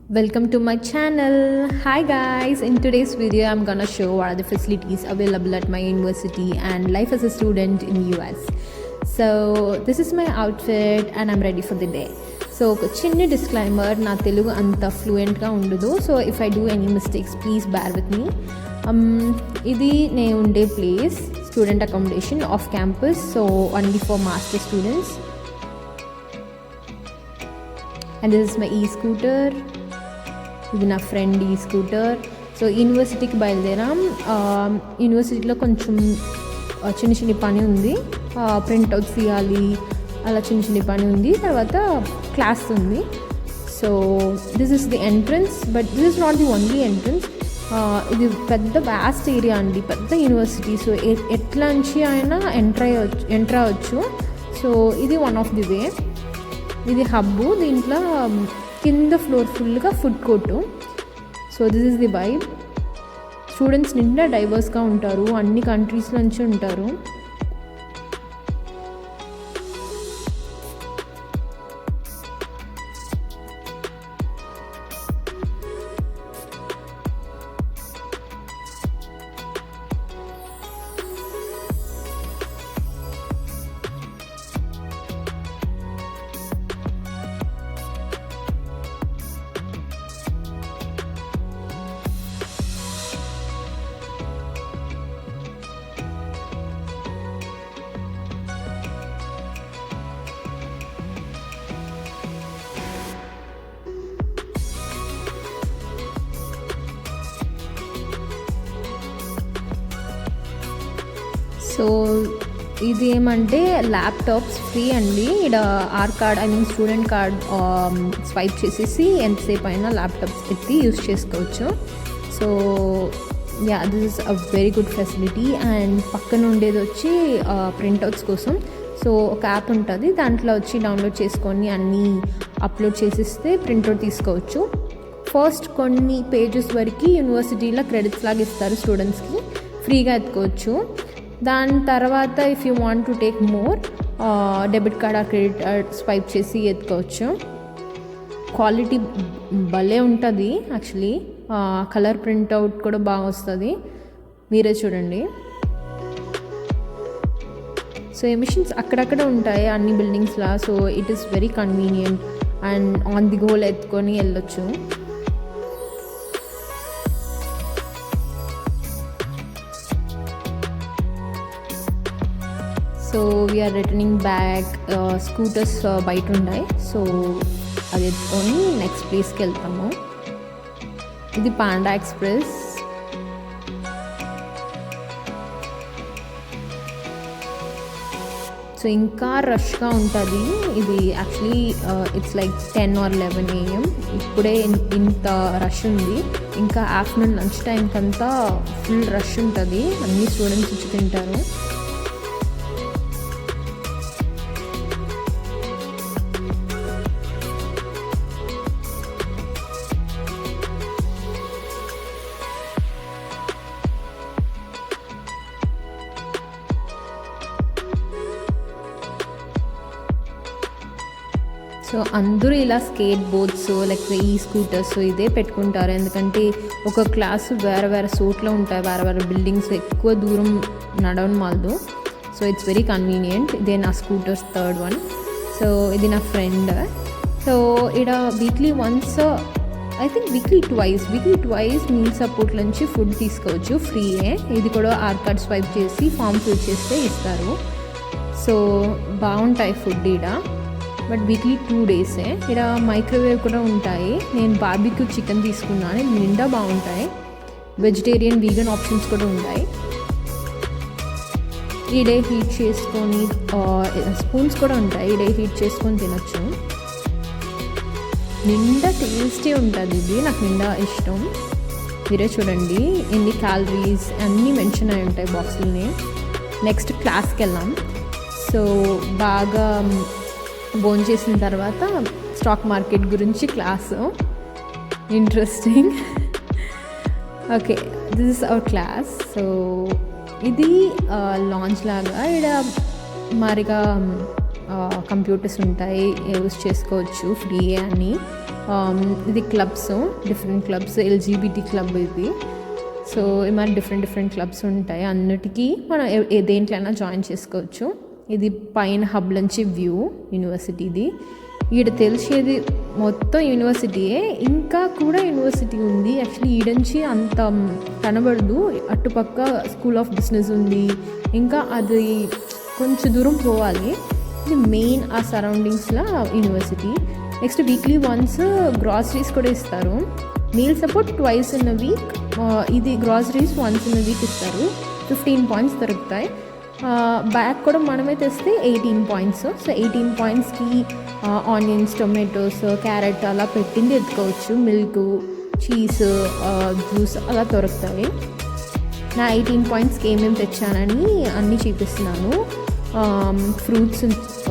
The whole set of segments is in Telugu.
Welcome to my channel. Hi guys, in today's video I'm gonna show what are the facilities available at my university and life as a student in US. So this is my outfit and I'm ready for the day. So ఒక చిన్న డిస్క్లైమర్, నా తెలుగు అంత ఫ్లూయెంట్గా ఉండదు. So if I do any mistakes please bear with me. ఇది నేను ఉండే place student accommodation off campus, so only for master students. And this is my scooter. ఇది నా ఫ్రెండ్ స్కూటర్. సో యూనివర్సిటీకి బయలుదేరాం. యూనివర్సిటీలో కొంచెం చిన్న చిన్న పని ఉంది, ప్రింట్అవుట్స్ తీయాలి, అలా చిన్న చిన్న పని ఉంది. తర్వాత క్లాస్ ఉంది. So this is the entrance, but this is not the only entrance. ఇది పెద్ద వ్యాస్ట్ ఏరియా అండి, పెద్ద యూనివర్సిటీ. సో ఎట్లా నుంచి అయినా ఎంటర్ అవ్వచ్చు. సో ఇది వన్ ఆఫ్ ది వే. ఇది హబ్బు. దీంట్లో కింద ఫ్లోర్ ఫుల్గా food court. So this is the vibe. Students నిండా డైవర్స్గా ఉంటారు, అన్ని కంట్రీస్ నుంచి ఉంటారు. సో ఇది ఏమంటే ల్యాప్టాప్స్ ఫ్రీ అండి. ఇక్కడ స్టూడెంట్ కార్డ్ స్వైప్ చేసేసి ఎంతసేపు అయినా ల్యాప్టాప్స్ ఎత్తి యూస్ చేసుకోవచ్చు. So this is a very good facility. And పక్కన ఉండేది వచ్చి ప్రింట్అవుట్స్ కోసం. సో ఒక యాప్ ఉంటుంది, దాంట్లో వచ్చి డౌన్లోడ్ చేసుకొని అన్నీ అప్లోడ్ చేసిస్తే ప్రింట్అవుట్ తీసుకోవచ్చు. ఫస్ట్ కొన్ని పేజెస్ వరకు యూనివర్సిటీలో క్రెడిట్స్ లాగా ఇస్తారు, స్టూడెంట్స్కి ఫ్రీగా ఎత్తుకోవచ్చు. దాని తర్వాత if you want to take more, debit card or credit card swipe చేసి ఎత్తుకోవచ్చు. క్వాలిటీ భలే ఉంటుంది యాక్చువల్లీ. కలర్ ప్రింట్అవుట్ కూడా బాగా వస్తుంది, మీరే చూడండి. సో ఎమిషన్స్ అక్కడక్కడ ఉంటాయి అన్ని బిల్డింగ్స్లా. So it is very convenient and on the goal ఎత్తుకొని వెళ్ళొచ్చు. So we're returning back. Scooters బయట ఉన్నాయి, సో అది ఎత్తుకొని నెక్స్ట్ ప్లేస్కి వెళ్తాము. ఇది పాండా ఎక్స్ప్రెస్. సో ఇంకా రష్గా ఉంటుంది. ఇది actually it's like 10 or 11 AM. ఇప్పుడే ఇంత రష్ ఉంది. ఇంకా ఆఫ్టర్నూన్ లంచ్ టైంకి అంతా ఫుల్ రష్ ఉంటుంది, అన్ని స్టూడెంట్స్ వచ్చి తింటారు. సో అందరూ ఇలా స్కేట్ బోర్డ్స్ లేకపోతే స్కూటర్స్ ఇదే పెట్టుకుంటారు, ఎందుకంటే ఒక క్లాసు వేరే వేరే చోట్ల ఉంటాయి, వేరే వేరే బిల్డింగ్స్, ఎక్కువ దూరం నడవడం వాళ్ళు. So it's very convenient. ఇదే నా స్కూటర్స్ థర్డ్ వన్. సో ఇది నా ఫ్రెండ్. సో ఇక్కడ weekly once, I think weekly twice meal support నుంచి ఫుడ్ తీసుకోవచ్చు ఫ్రీయే. ఇది కూడా ఆర్ కార్డ్ స్వైప్ చేసి ఫామ్ ఫిల్ చేస్తే ఇస్తారు. సో బాగుంటాయి ఫుడ్ ఇక్కడ. But weekly 2 days. ఇక్కడ మైక్రోవేవ్ కూడా ఉంటాయి. నేను బార్బిక్యూ చికెన్ తీసుకున్నాను, నిండా బాగుంటాయి. వెజిటేరియన్ వీగన్ ఆప్షన్స్ కూడా ఉంటాయి. ఈ డే హీట్ చేసుకొని స్పూన్స్ కూడా ఉంటాయి, ఈ డే హీట్ చేసుకొని తినొచ్చు. నిండా టేస్టీ ఉంటుంది ఇది, నాకు నిండా ఇష్టం. మీరే చూడండి ఎన్ని క్యాలరీస్ అన్నీ మెన్షన్ అయి ఉంటాయి బాక్సులని. నెక్స్ట్ క్లాస్కి వెళ్ళాం. సో బాగా భోజనం చేసిన తర్వాత స్టాక్ మార్కెట్ గురించి class, interesting. Okay, this is our class. So ఇది లాంచ్ లాగా. ఇక్కడ మారిగా కంప్యూటర్స్ ఉంటాయి, యూజ్ చేసుకోవచ్చు ఫ్రీ అని. ఇది clubs, different clubs, LGBT club ఇది. సో మరి డిఫరెంట్ క్లబ్స్ ఉంటాయి, అన్నిటికీ మనం దేంట్లైనా జాయిన్ చేసుకోవచ్చు. ఇది పైన హబ్ నుంచి వ్యూ యూనివర్సిటీది. ఈడ తెలిసేది మొత్తం యూనివర్సిటీయే, ఇంకా కూడా యూనివర్సిటీ ఉంది. యాక్చువల్లీ ఈడ నుంచి అంత కనబడదు, అటుపక్క స్కూల్ ఆఫ్ బిజినెస్ ఉంది, ఇంకా అది కొంచెం దూరం పోవాలి. ఇది మెయిన్ ఆ సరౌండింగ్స్లో university. Next weekly once groceries కూడా ఇస్తారు. Meal support twice in a week, ఇది groceries once in a week ఇస్తారు. 15 పాయింట్స్ దొరుకుతాయి. బ్యాగ్ కూడా మనమే తెస్తే 18 పాయింట్స్. సో 18 పాయింట్స్కి ఆనియన్స్, టొమాటోస్, క్యారెట్ అలా పెట్టింది ఎత్తుకోవచ్చు. మిల్క్, చీజ్, జ్యూస్ అలా దొరుకుతాయి. నా 18 పాయింట్స్కి ఏమేమి తెచ్చానని అన్నీ చూపిస్తున్నాను. ఫ్రూట్స్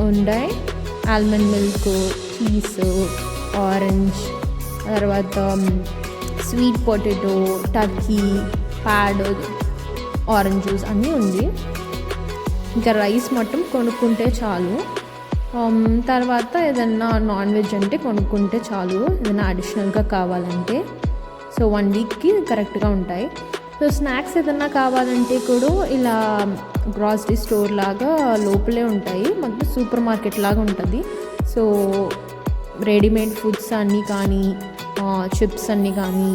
ఉన్నాయి, ఆల్మండ్ మిల్క్, చీజ్, ఆరెంజ్, తర్వాత sweet potato, Turkey, pad, orange juice అన్నీ ఉంది. ఇంకా రైస్ మొత్తం కొనుక్కుంటే చాలు. తర్వాత ఏదన్నా నాన్ వెజ్ అంటే కొనుక్కుంటే చాలు, ఏదైనా అడిషనల్గా కావాలంటే. సో 1 వీక్కి కరెక్ట్గా ఉంటాయి. సో స్నాక్స్ ఏదన్నా కావాలంటే కూడా ఇలా గ్రాసరీ స్టోర్ లాగా లోపలే ఉంటాయి, మొత్తం సూపర్ మార్కెట్ లాగా ఉంటుంది. సో రెడీమేడ్ ఫుడ్స్ అన్నీ కానీ, చిప్స్ అన్నీ కానీ,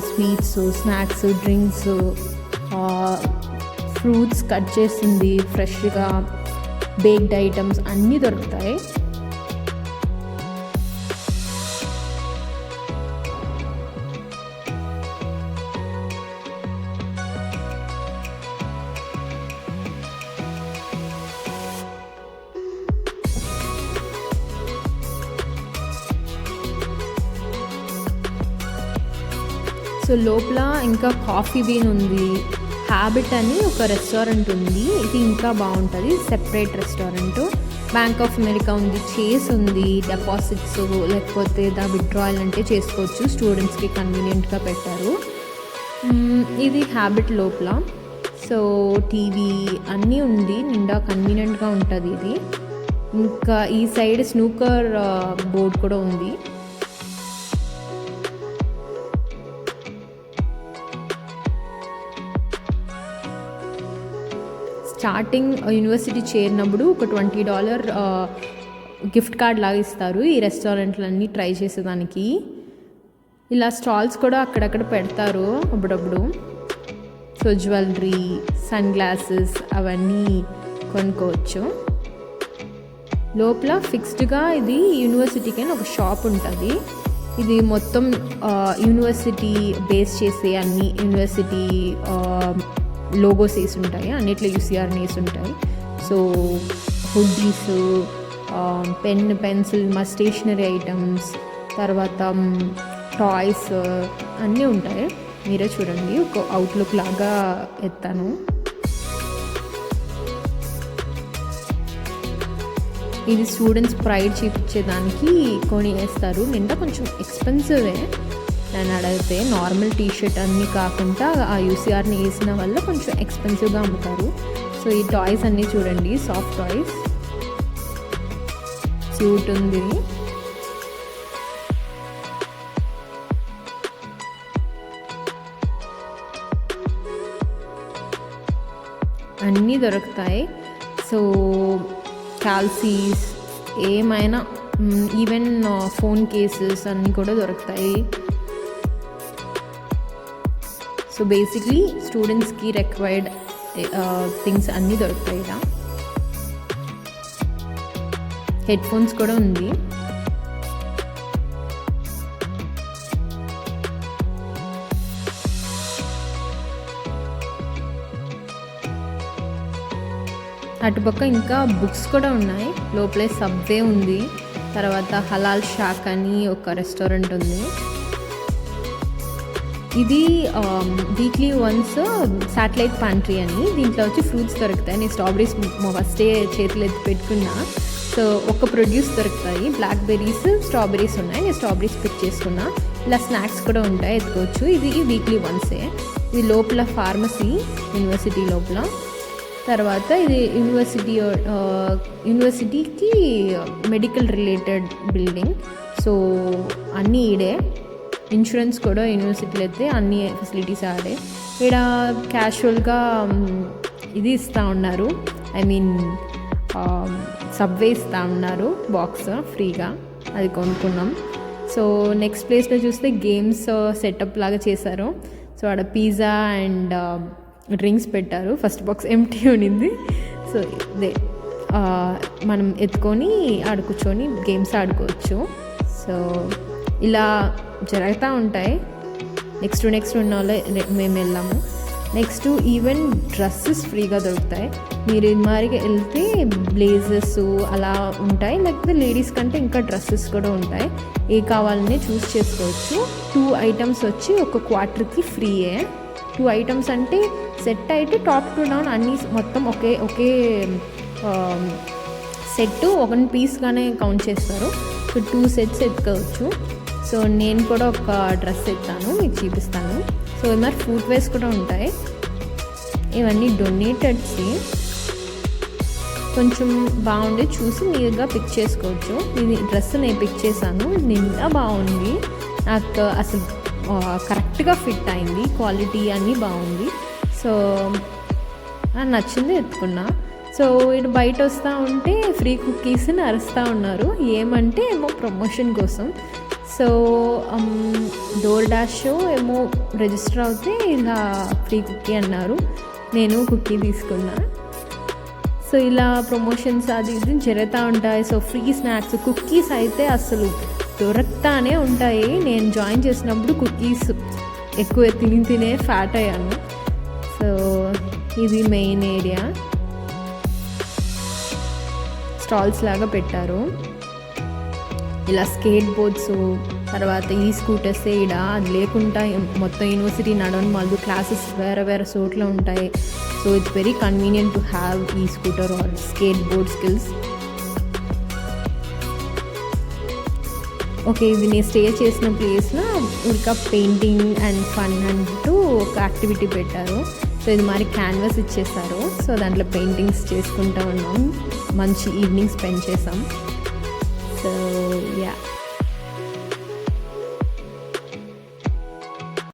sweets, snacks, drinks, fruits cut చేసింది ఫ్రెష్గా, బేక్డ్ ఐటమ్స్ అన్నీ దొరుకుతాయి. సో లోపల ఇంకా కాఫీ బీన్ ఉంది. హ్యాబిట్ అని ఒక రెస్టారెంట్ ఉంది, ఇది ఇంకా బాగుంటుంది, separate restaurant. Bank of America ఉంది, చేస్ ఉంది, డిపాజిట్స్ లేకపోతే విత్డ్రాయల్ అంటే చేసుకోవచ్చు, స్టూడెంట్స్కి కన్వీనియంట్గా పెట్టారు. ఇది హ్యాబిట్ లోపల. సో టీవీ అన్నీ ఉంది, నిండా కన్వీనియంట్గా ఉంటుంది ఇది. ఇంకా ఈ సైడ్ స్నూకర్ బోర్డ్ కూడా ఉంది. స్టార్టింగ్ యూనివర్సిటీ చేరినప్పుడు ఒక $20 గిఫ్ట్ కార్డ్ లాగా ఇస్తారు ఈ రెస్టారెంట్లన్నీ ట్రై చేసేదానికి. ఇలా స్టాల్స్ కూడా అక్కడక్కడ పెడతారు అప్పుడప్పుడు. సో జ్యువెలరీ, సన్ గ్లాసెస్ అవన్నీ కొనుక్కోవచ్చు. లోపల ఫిక్స్డ్గా ఇది యూనివర్సిటీకి ఒక షాప్ ఉంటుంది. ఇది మొత్తం యూనివర్సిటీ బేస్ చేసే అన్ని యూనివర్సిటీ లోగోస్ వేసి ఉంటాయి, అన్నిట్లో యూసీఆర్ని వేసి ఉంటాయి. సో హుడ్డీస్, పెన్, పెన్సిల్, మా స్టేషనరీ ఐటమ్స్, తర్వాత టాయ్స్ అన్నీ ఉంటాయి. మీరే చూడండి, ఒక అవుట్లుక్ లాగా ఎత్తాను. ఇది స్టూడెంట్స్ ప్రైడ్ చూపించేదానికి కొని వేస్తారు. నిండా కొంచెం ఎక్స్పెన్సివే నేను అడిగితే, నార్మల్ టీషర్ట్ అన్నీ కాకుండా ఆ యూసీఆర్ని వేసిన వల్ల కొంచెం ఎక్స్పెన్సివ్గా అమ్ముతారు. సో ఈ టాయ్స్ అన్నీ చూడండి, సాఫ్ట్ టాయ్స్, క్యూట్ ఉంది. అన్నీ దొరుకుతాయి. సో కాల్సీస్ ఏమైనా, ఈవెన్ ఫోన్ కేసెస్ అన్నీ కూడా దొరుకుతాయి. సో బేసిక్లీ స్టూడెంట్స్కి రిక్వైర్డ్ థింగ్స్ అన్నీ దొరుకుతాయి ఇలా. హెడ్ ఫోన్స్ కూడా ఉంది. అటుపక్క ఇంకా బుక్స్ కూడా ఉన్నాయి. లోపలే సబ్వే ఉంది, తర్వాత హలాల్ షాక్ అని ఒక రెస్టారెంట్ ఉంది. ఇది వీక్లీ వన్స్ శాటిలైట్ ప్యాంట్రీ అని, దీంట్లో వచ్చి ఫ్రూట్స్ దొరుకుతాయి. నేను స్ట్రాబెరీస్ ఫస్టే చేతులు ఎత్తి పెట్టుకున్నా. సో ఒక ప్రొడ్యూస్ దొరుకుతాయి, బ్లాక్ బెర్రీస్, స్ట్రాబెరీస్ ఉన్నాయి. నేను స్ట్రాబెరీస్ పిక్ చేసుకున్నా. ఇలా స్నాక్స్ కూడా ఉంటాయి, ఎత్తుకోవచ్చు. ఇది వీక్లీ వన్సే. ఇది లోపల ఫార్మసీ, యూనివర్సిటీ లోపల. తర్వాత ఇది యూనివర్సిటీకి మెడికల్ రిలేటెడ్ బిల్డింగ్. సో అన్నీ ఈడే, ఇన్సూరెన్స్ కూడా యూనివర్సిటీలో అయితే అన్ని ఫెసిలిటీస్ ఆడే. ఇక్కడ క్యాషువల్గా ఇది ఇస్తూ ఉన్నారు, ఐ మీన్ సబ్వే ఇస్తూ ఉన్నారు బాక్స్ ఫ్రీగా, అది కొనుక్కున్నాం. సో నెక్స్ట్ ప్లేస్లో చూస్తే గేమ్స్ సెటప్ లాగా చేశారు. సో ఆడ పిజ్జా అండ్ డ్రింక్స్ పెట్టారు. ఫస్ట్ బాక్స్ ఎంటీ ఉండింది. సో ఇదే మనం ఎత్తుకొని ఆడ కూర్చొని గేమ్స్ ఆడుకోవచ్చు. సో ఇలా జరుగుతూ ఉంటాయి. నెక్స్ట్ ఉన్న వాళ్ళు మేము వెళ్ళాము. నెక్స్ట్ ఈవెన్ డ్రెస్సెస్ ఫ్రీగా దొరుకుతాయి. మీరు ఇది మాదిరిగా వెళ్తే బ్లేజర్స్ అలా ఉంటాయి, లేకపోతే లేడీస్ కంటే ఇంకా డ్రెస్సెస్ కూడా ఉంటాయి. ఏ కావాలనే చూస్ చేసుకోవచ్చు. 2 ఐటమ్స్ వచ్చి ఒక క్వార్టర్కి ఫ్రీయే. 2 ఐటమ్స్ అంటే సెట్ అయితే టాప్ టు డౌన్ అన్నీ మొత్తం ఒకే సెట్ 1 పీస్గానే కౌంట్ చేస్తారు. సో 2 సెట్స్ ఎత్తుకోవచ్చు. సో నేను కూడా ఒక డ్రెస్ ఎత్తాను, మీకు చూపిస్తాను. సో మరి ఫుట్వేర్స్ కూడా ఉంటాయి. ఇవన్నీ డొనేటెడ్స్, కొంచెం బాగుండి చూసి మీరుగా పిక్ చేసుకోవచ్చు. ఇది డ్రెస్ నేను పిక్ చేశాను, నిండా బాగుంది. నాకు అసలు కరెక్ట్గా ఫిట్ అయింది, క్వాలిటీ అన్నీ బాగుంది. సో నచ్చింది, ఎత్తుకున్నా. సో ఇటు బయట వస్తూ ఉంటే ఫ్రీ కుకీస్ని అరుస్తూ ఉన్నారు. ఏమంటే ఏమో ప్రమోషన్ కోసం. సో డోర్ డాష్ ఏమో రిజిస్టర్ అవుతే ఇలా ఫ్రీ కుకీ అన్నారు. నేను కుకీ తీసుకున్నా. సో ఇలా ప్రమోషన్స్ అది ఇది జరుగుతూ ఉంటాయి. సో ఫ్రీ స్నాక్స్, కుకీస్ అయితే అసలు దొరుకుతానే ఉంటాయి. నేను జాయిన్ చేసినప్పుడు కుకీస్ ఎక్కువ తినే ఫ్యాట్ అయ్యాను. సో ఇది మెయిన్ ఏరియా, స్టాల్స్ లాగా పెట్టారు. ఇలా స్కేట్ బోర్డ్స్, తర్వాత ఈ స్కూటర్స్ ఈడ అది లేకుండా మొత్తం యూనివర్సిటీ నడవని వాళ్ళు క్లాసెస్ వేరే చోట్ల ఉంటాయి. So it's very convenient to have ఈ scooter or skateboard skills. Okay, ఇది నేను స్టే చేసిన ప్లేస్లో ఇంకా పెయింటింగ్ అండ్ ఫన్ అంటూ ఒక యాక్టివిటీ పెట్టారు. సో ఇది మరి క్యాన్వాస్ ఇచ్చేస్తారు. సో దాంట్లో పెయింటింగ్స్ చేసుకుంటూ ఉన్నాం. మంచి ఈవినింగ్ స్పెండ్ చేసాం. So yeah.